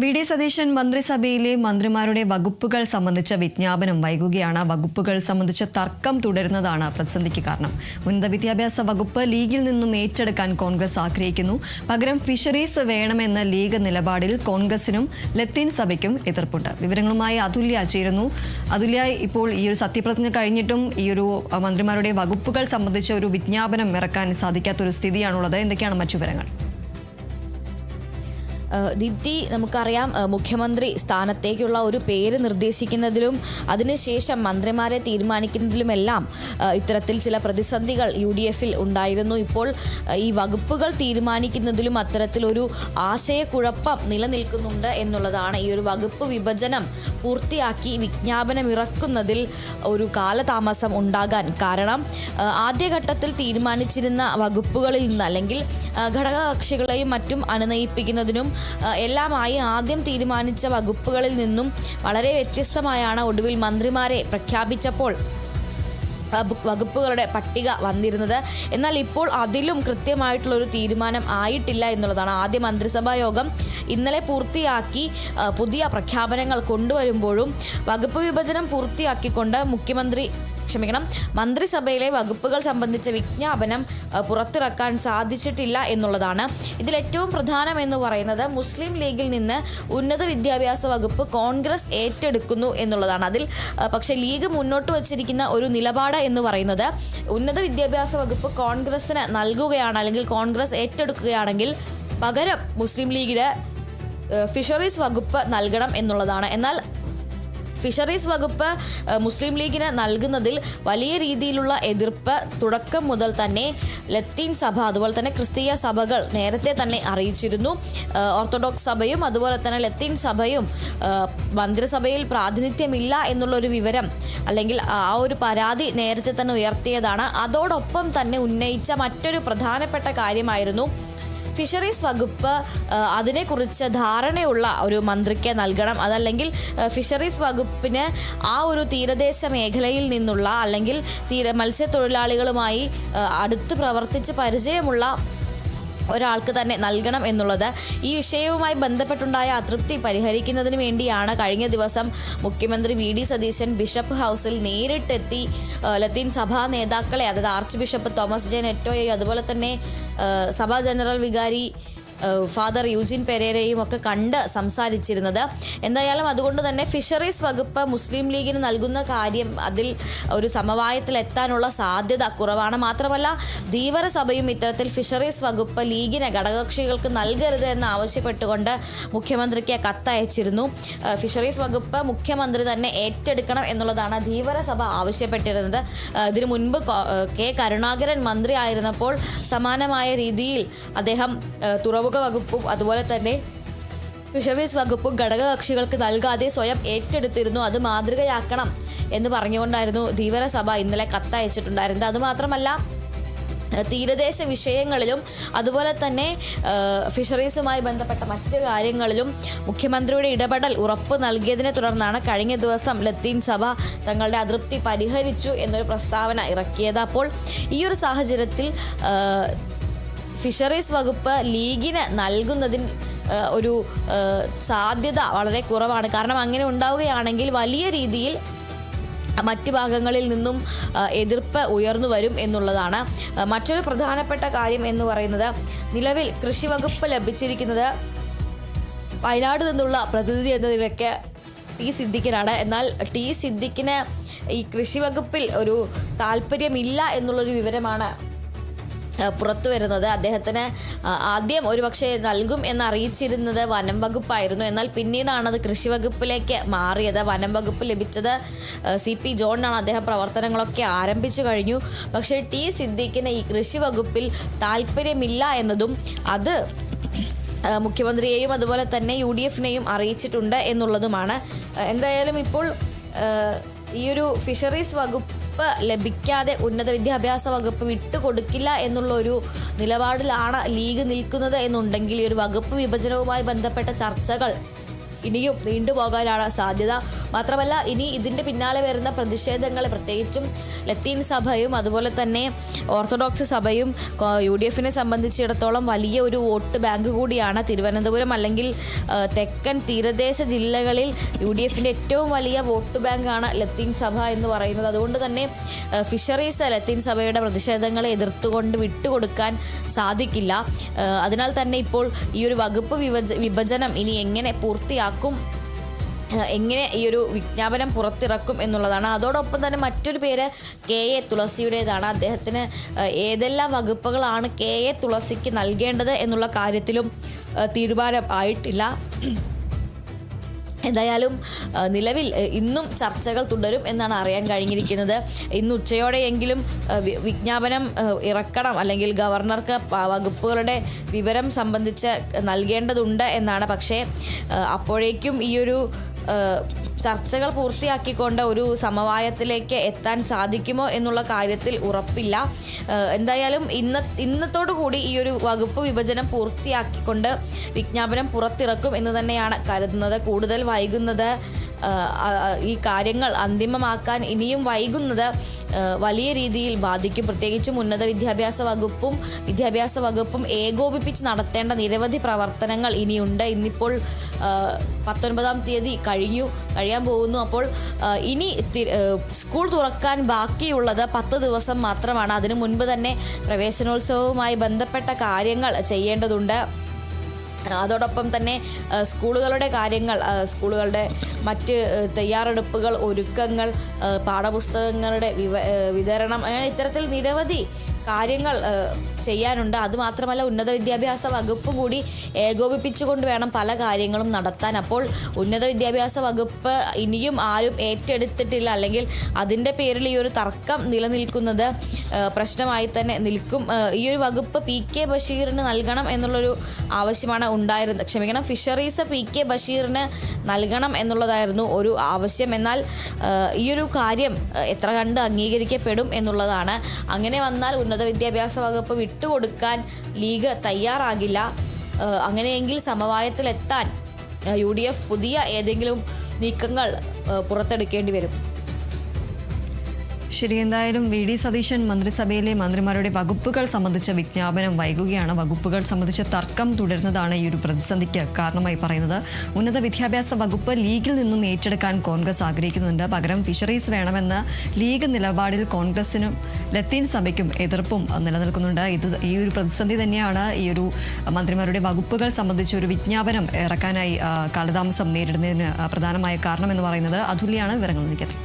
V D Satheesan മന്ത്രിസഭയിലെ മന്ത്രിമാരുടെ വകുപ്പുകൾ സംബന്ധിച്ച വിജ്ഞാപനം വൈകുകയാണ്. വകുപ്പുകൾ സംബന്ധിച്ച തർക്കം തുടരുന്നതാണ് പ്രതിസന്ധിക്ക് കാരണം. ഉന്നത വിദ്യാഭ്യാസ വകുപ്പ് ലീഗിൽ നിന്നും ഏറ്റെടുക്കാൻ കോൺഗ്രസ് ആഗ്രഹിക്കുന്നു. പകരം ഫിഷറീസ് വേണമെന്ന ലീഗ് നിലപാടിൽ കോൺഗ്രസിനും ലത്തീൻ സഭയ്ക്കും എതിർപ്പുണ്ട്. വിവരങ്ങളുമായി അതുല്യ ചേരുന്നു. അതുല്യ, ഇപ്പോൾ ഈ ഒരു സത്യപ്രതിജ്ഞ കഴിഞ്ഞിട്ടും ഈ ഒരു മന്ത്രിമാരുടെ വകുപ്പുകൾ സംബന്ധിച്ച ഒരു വിജ്ഞാപനം ഇറക്കാൻ സാധിക്കാത്തൊരു സ്ഥിതിയാണുള്ളത്. എന്തൊക്കെയാണ് മറ്റു വിവരങ്ങൾ? ദീപ്തി, നമുക്കറിയാം മുഖ്യമന്ത്രി സ്ഥാനത്തേക്കുള്ള ഒരു പേര് നിർദ്ദേശിക്കുന്നതിലും അതിനുശേഷം മന്ത്രിമാരെ തീരുമാനിക്കുന്നതിലുമെല്ലാം ഇത്തരത്തിൽ ചില പ്രതിസന്ധികൾ UDF-ൽ ഉണ്ടായിരുന്നു. ഇപ്പോൾ ഈ വകുപ്പുകൾ തീരുമാനിക്കുന്നതിലും അത്തരത്തിലൊരു ആശയക്കുഴപ്പം നിലനിൽക്കുന്നുണ്ട് എന്നുള്ളതാണ്. ഈ ഒരു വകുപ്പ് വിഭജനം പൂർത്തിയാക്കി വിജ്ഞാപനം ഇറക്കുന്നതിൽ ഒരു കാലതാമസം ഉണ്ടാകാൻ കാരണം ആദ്യഘട്ടത്തിൽ തീരുമാനിച്ചിരുന്ന വകുപ്പുകളിൽ നിന്ന് അല്ലെങ്കിൽ ഘടകകക്ഷികളെയും മറ്റും അനുനയിപ്പിക്കുന്നതിനും എല്ലാമായി ആദ്യം തീരുമാനിച്ച വകുപ്പുകളിൽ നിന്നും വളരെ വ്യത്യസ്തമായാണ് ഒടുവിൽ മന്ത്രിമാരെ പ്രഖ്യാപിച്ചപ്പോൾ വകുപ്പുകളുടെ പട്ടിക വന്നിരുന്നത്. എന്നാൽ ഇപ്പോൾ അതിലും കൃത്യമായിട്ടുള്ളൊരു തീരുമാനം ആയിട്ടില്ല എന്നുള്ളതാണ്. ആദ്യ മന്ത്രിസഭാ യോഗം ഇന്നലെ പൂർത്തിയാക്കി പുതിയ പ്രഖ്യാപനങ്ങൾ കൊണ്ടുവരുമ്പോഴും വകുപ്പ് വിഭജനം പൂർത്തിയാക്കിക്കൊണ്ട് മന്ത്രിസഭയിലെ വകുപ്പുകൾ സംബന്ധിച്ച വിജ്ഞാപനം പുറത്തിറക്കാൻ സാധിച്ചിട്ടില്ല എന്നുള്ളതാണ്. ഇതിലേറ്റവും പ്രധാനം എന്ന് പറയുന്നത് മുസ്ലിം ലീഗിൽ നിന്ന് ഉന്നത വിദ്യാഭ്യാസ വകുപ്പ് കോൺഗ്രസ് ഏറ്റെടുക്കുന്നു എന്നുള്ളതാണ്. അതിൽ പക്ഷേ ലീഗ് മുന്നോട്ട് വച്ചിരിക്കുന്ന ഒരു നിലപാട് എന്ന് പറയുന്നത് ഉന്നത വിദ്യാഭ്യാസ വകുപ്പ് കോൺഗ്രസിന് നൽകുകയാണ് അല്ലെങ്കിൽ കോൺഗ്രസ് ഏറ്റെടുക്കുകയാണെങ്കിൽ പകരം മുസ്ലിം ലീഗിന് ഫിഷറീസ് വകുപ്പ് നൽകണം എന്നുള്ളതാണ്. എന്നാൽ ഫിഷറീസ് വകുപ്പ് മുസ്ലിം ലീഗിന് നൽകുന്നതിൽ വലിയ രീതിയിലുള്ള എതിർപ്പ് തുടക്കം മുതൽ തന്നെ ലത്തീൻ സഭ അതുപോലെ തന്നെ ക്രിസ്തീയ സഭകൾ നേരത്തെ തന്നെ അറിയിച്ചിരുന്നു. ഓർത്തഡോക്സ് സഭയും അതുപോലെ തന്നെ ലത്തീൻ സഭയും മന്ത്രിസഭയിൽ പ്രാതിനിധ്യമില്ല എന്നുള്ളൊരു വിവരം അല്ലെങ്കിൽ ആ ഒരു പരാതി നേരത്തെ തന്നെ ഉയർത്തിയതാണ്. അതോടൊപ്പം തന്നെ ഉന്നയിച്ച മറ്റൊരു പ്രധാനപ്പെട്ട കാര്യമായിരുന്നു ഫിഷറീസ് വകുപ്പ് അതിനെക്കുറിച്ച് ധാരണയുള്ള ഒരു മന്ത്രിക്ക് നൽകണം. അതല്ലെങ്കിൽ ഫിഷറീസ് വകുപ്പിന് ആ ഒരു തീരദേശ മേഖലയിൽ നിന്നുള്ള അല്ലെങ്കിൽ മത്സ്യത്തൊഴിലാളികളുമായി അടുത്ത് പ്രവർത്തിച്ച് പരിചയമുള്ള ഒരാൾക്ക് തന്നെ നൽകണം എന്നുള്ളത്. ഈ വിഷയവുമായി ബന്ധപ്പെട്ടുണ്ടായ അതൃപ്തി പരിഹരിക്കുന്നതിന് വേണ്ടിയാണ് കഴിഞ്ഞ ദിവസം മുഖ്യമന്ത്രി വി ഡി സതീശൻ ബിഷപ്പ് ഹൗസിൽ നേരിട്ടെത്തി ലത്തീൻ സഭാ നേതാക്കളെ, അതായത് ആർച്ച് ബിഷപ്പ് തോമസ് ജെ നെറ്റോയെയും അതുപോലെ തന്നെ സഭാ ജനറൽ വികാരി ഫാദർ യൂജിൻ പെരേരയും ഒക്കെ കണ്ട് സംസാരിച്ചിരുന്നത്. എന്തായാലും അതുകൊണ്ട് തന്നെ ഫിഷറീസ് വകുപ്പ് മുസ്ലിം ലീഗിന് നൽകുന്ന കാര്യം അതിൽ ഒരു സമവായത്തിലെത്താനുള്ള സാധ്യത കുറവാണ്. മാത്രമല്ല ധീവര സഭയും ഇത്തരത്തിൽ ഫിഷറീസ് വകുപ്പ് ലീഗിന് ഘടകകക്ഷികൾക്ക് നൽകരുത് എന്ന് ആവശ്യപ്പെട്ടുകൊണ്ട് മുഖ്യമന്ത്രിക്ക് കത്തയച്ചിരുന്നു. ഫിഷറീസ് വകുപ്പ് മുഖ്യമന്ത്രി തന്നെ ഏറ്റെടുക്കണം എന്നുള്ളതാണ് ധീവര സഭ ആവശ്യപ്പെട്ടിരുന്നത്. ഇതിനു മുൻപ് കെ കരുണാകരൻ മന്ത്രി ആയിരുന്നപ്പോൾ സമാനമായ രീതിയിൽ അദ്ദേഹം തുറമുഖ വകുപ്പും അതുപോലെ തന്നെ ഫിഷറീസ് വകുപ്പും ഘടകകക്ഷികൾക്ക് നൽകാതെ സ്വയം ഏറ്റെടുത്തിരുന്നു. അത് മാതൃകയാക്കണം എന്ന് പറഞ്ഞുകൊണ്ടായിരുന്നു ധീവര സഭ ഇന്നലെ കത്തയച്ചിട്ടുണ്ടായിരുന്നത്. അതുമാത്രമല്ല തീരദേശ വിഷയങ്ങളിലും അതുപോലെ തന്നെ ഫിഷറീസുമായി ബന്ധപ്പെട്ട മറ്റ് കാര്യങ്ങളിലും മുഖ്യമന്ത്രിയുടെ ഇടപെടൽ ഉറപ്പ് നൽകിയതിനെ തുടർന്നാണ് കഴിഞ്ഞ ദിവസം ലത്തീൻ സഭ തങ്ങളുടെ അതൃപ്തി പരിഹരിച്ചു എന്നൊരു പ്രസ്താവന ഇറക്കിയത്. അപ്പോൾ ഈ ഒരു സാഹചര്യത്തിൽ ഫിഷറീസ് വകുപ്പ് ലീഗിന് നൽകുന്നതിന് ഒരു സാധ്യത വളരെ കുറവാണ്. കാരണം അങ്ങനെ ഉണ്ടാവുകയാണെങ്കിൽ വലിയ രീതിയിൽ മറ്റ് ഭാഗങ്ങളിൽ നിന്നും എതിർപ്പ് ഉയർന്നു വരും എന്നുള്ളതാണ്. മറ്റൊരു പ്രധാനപ്പെട്ട കാര്യം എന്ന് പറയുന്നത് നിലവിൽ കൃഷി വകുപ്പ് ലഭിച്ചിരിക്കുന്നത് വയനാട് നിന്നുള്ള പ്രതിനിധി എന്ന നിലയ്ക്ക് ടി സിദ്ദിഖിനാണ്. എന്നാൽ ടി സിദ്ദിഖിന് ഈ കൃഷി വകുപ്പിൽ ഒരു താല്പര്യമില്ല എന്നുള്ളൊരു വിവരമാണ് പുറത്തു വരുന്നത്. അദ്ദേഹത്തിന് ആദ്യം ഒരുപക്ഷെ നൽകും എന്നറിയിച്ചിരുന്നത് വനം വകുപ്പായിരുന്നു. എന്നാൽ പിന്നീടാണത് കൃഷി വകുപ്പിലേക്ക് മാറിയത്. വനം വകുപ്പ് ലഭിച്ചത് CP ജോണിനാണ്. അദ്ദേഹം പ്രവർത്തനങ്ങളൊക്കെ ആരംഭിച്ചു കഴിഞ്ഞു. പക്ഷേ ടി സിദ്ദിഖിന് ഈ കൃഷി വകുപ്പിൽ താല്പര്യമില്ല എന്നതും അത് മുഖ്യമന്ത്രിയെയും അതുപോലെ തന്നെ UDF-നെയും അറിയിച്ചിട്ടുണ്ട് എന്നുള്ളതുമാണ്. എന്തായാലും ഇപ്പോൾ ഈ ഒരു ഫിഷറീസ് വകുപ്പ് ലഭിക്കാതെ ഉന്നത വിദ്യാഭ്യാസ വകുപ്പ് വിട്ടുകൊടുക്കില്ല എന്നുള്ളൊരു നിലപാടിലാണ് ലീഗ് നിൽക്കുന്നത് എന്നുണ്ടെങ്കിൽ ഈ ഒരു വകുപ്പ് വിഭജനവുമായി ബന്ധപ്പെട്ട ചർച്ചകൾ ഇനിയും നീണ്ടുപോകാനാണ് സാധ്യത. മാത്രമല്ല ഇനി ഇതിൻ്റെ പിന്നാലെ വരുന്ന പ്രതിഷേധങ്ങൾ, പ്രത്യേകിച്ചും ലത്തീൻ സഭയും അതുപോലെ തന്നെ ഓർത്തഡോക്സ് സഭയും UDFനെ സംബന്ധിച്ചിടത്തോളം വലിയ ഒരു വോട്ട് ബാങ്ക് കൂടിയാണ്. തിരുവനന്തപുരം അല്ലെങ്കിൽ തെക്കൻ തീരദേശ ജില്ലകളിൽ UDFൻ്റെ ഏറ്റവും വലിയ വോട്ട് ബാങ്കാണ് ലത്തീൻ സഭ എന്ന് പറയുന്നത്. അതുകൊണ്ട് തന്നെ ഫിഷറീസ് ലത്തീൻ സഭയുടെ പ്രതിഷേധങ്ങളെ എതിർത്തുകൊണ്ട് വിട്ടുകൊടുക്കാൻ സാധിക്കില്ല. അതിനാൽ തന്നെ ഇപ്പോൾ ഈ ഒരു വകുപ്പ് വിഭജനം ഇനി എങ്ങനെ പൂർത്തിയാക്കും, എങ്ങനെ ഈ ഒരു വിജ്ഞാപനം പുറത്തിറക്കും എന്നുള്ളതാണ്. അതോടൊപ്പം തന്നെ മറ്റൊരു പേര് KA തുളസിയുടേതാണ്. അദ്ദേഹത്തിന് ഏതെല്ലാം വകുപ്പുകളാണ് KA തുളസിക്ക് നൽകേണ്ടത് എന്നുള്ള കാര്യത്തിലും തീരുമാനം ആയിട്ടില്ല. എന്തായാലും നിലവിൽ ഇന്നും ചർച്ചകൾ തുടരും എന്നാണ് അറിയാൻ കഴിഞ്ഞിരിക്കുന്നത്. ഇന്ന് ഉച്ചയോടെയെങ്കിലും വിജ്ഞാപനം ഇറക്കണം, അല്ലെങ്കിൽ ഗവർണർക്ക് വകുപ്പുകളുടെ വിവരം സംബന്ധിച്ച് നൽകേണ്ടതുണ്ട് എന്നാണ്. പക്ഷേ അപ്പോഴേക്കും ഈ ഒരു ചർച്ചകൾ പൂർത്തിയാക്കിക്കൊണ്ട് ഒരു സമവായത്തിലേക്ക് എത്താൻ സാധിക്കുമോ എന്നുള്ള കാര്യത്തിൽ ഉറപ്പില്ല. എന്തായാലും ഇന്നത്തോടു കൂടി ഈ ഒരു വകുപ്പ് വിഭജനം പൂർത്തിയാക്കിക്കൊണ്ട് വിജ്ഞാപനം പുറത്തിറക്കും എന്ന് തന്നെയാണ് കരുതുന്നത്. കൂടുതൽ വൈകുന്നത്, ഈ കാര്യങ്ങൾ അന്തിമമാക്കാൻ ഇനിയും വൈകുന്നത് വലിയ രീതിയിൽ ബാധിക്കും. പ്രത്യേകിച്ചും ഉന്നത വിദ്യാഭ്യാസ വകുപ്പും ഏകോപിപ്പിച്ച് നടത്തേണ്ട നിരവധി പ്രവർത്തനങ്ങൾ ഇനിയുണ്ട്. ഇന്നിപ്പോൾ 19-ാം തീയതി കഴിയാൻ പോകുന്നു. അപ്പോൾ ഇനി സ്കൂൾ തുറക്കാൻ ബാക്കിയുള്ളത് 10 ദിവസം മാത്രമാണ്. അതിനു മുൻപ് തന്നെ പ്രവേശനോത്സവവുമായി ബന്ധപ്പെട്ട കാര്യങ്ങൾ ചെയ്യേണ്ടതുണ്ട്. അതോടൊപ്പം തന്നെ സ്കൂളുകളുടെ കാര്യങ്ങൾ, സ്കൂളുകളുടെ മറ്റ് തയ്യാറെടുപ്പുകൾ, ഒരുക്കങ്ങൾ, പാഠപുസ്തകങ്ങളുടെ വിതരണം, അങ്ങനെ ഇത്തരത്തിൽ നിരവധി കാര്യങ്ങൾ ചെയ്യാനുണ്ട്. അതുമാത്രമല്ല ഉന്നത വിദ്യാഭ്യാസ വകുപ്പ് കൂടി ഏകോപിപ്പിച്ചുകൊണ്ട് വേണം പല കാര്യങ്ങളും നടത്താൻ. അപ്പോൾ ഉന്നത വിദ്യാഭ്യാസ വകുപ്പ് ഇനിയും ആരും ഏറ്റെടുത്തിട്ടില്ല, അല്ലെങ്കിൽ അതിൻ്റെ പേരിൽ ഈ ഒരു തർക്കം നിലനിൽക്കുന്നത് പ്രശ്നമായി തന്നെ നിൽക്കും. ഈ ഒരു വകുപ്പ് PK ബഷീറിന് നൽകണം എന്നുള്ളൊരു ആവശ്യമാണ് ഉണ്ടായിരുന്നത്. ഫിഷറീസ് PK ബഷീറിന് നൽകണം എന്നുള്ളതായിരുന്നു ഒരു ആവശ്യം. എന്നാൽ ഈ ഒരു കാര്യം എത്ര കണ്ട് അംഗീകരിക്കപ്പെടും എന്നുള്ളതാണ്. അങ്ങനെ വന്നാൽ ഉന്നത വിദ്യാഭ്യാസ വകുപ്പ് വിട്ടുകൊടുക്കാൻ ലീഗ് തയ്യാറാകില്ല. അങ്ങനെയെങ്കിൽ സമവായത്തിലെത്താൻ UDF പുതിയ ഏതെങ്കിലും നീക്കങ്ങൾ പുറത്തെടുക്കേണ്ടി വരും. ശരി, എന്തായാലും VD സതീശൻ മന്ത്രിസഭയിലെ മന്ത്രിമാരുടെ വകുപ്പുകൾ സംബന്ധിച്ച വിജ്ഞാപനം വൈകുകയാണ്. വകുപ്പുകൾ സംബന്ധിച്ച തർക്കം തുടരുന്നതാണ് ഈ ഒരു പ്രതിസന്ധിക്ക് കാരണമായി പറയുന്നത്. ഉന്നത വിദ്യാഭ്യാസ വകുപ്പ് ലീഗിൽ നിന്നും ഏറ്റെടുക്കാൻ കോൺഗ്രസ് ആഗ്രഹിക്കുന്നുണ്ട്. പകരം ഫിഷറീസ് വേണമെന്ന ലീഗ് നിലപാടിൽ കോൺഗ്രസിനും ലത്തീൻ സഭയ്ക്കും എതിർപ്പും നിലനിൽക്കുന്നുണ്ട്. ഈ ഒരു പ്രതിസന്ധി തന്നെയാണ് ഈ ഒരു മന്ത്രിമാരുടെ വകുപ്പുകൾ സംബന്ധിച്ച ഒരു വിജ്ഞാപനം ഇറക്കാനായി കാലതാമസം നേരിടുന്നതിന് പ്രധാനമായ കാരണമെന്ന് പറയുന്നത്. അതുല്യാണ് വിവരങ്ങൾ നൽകിയത്.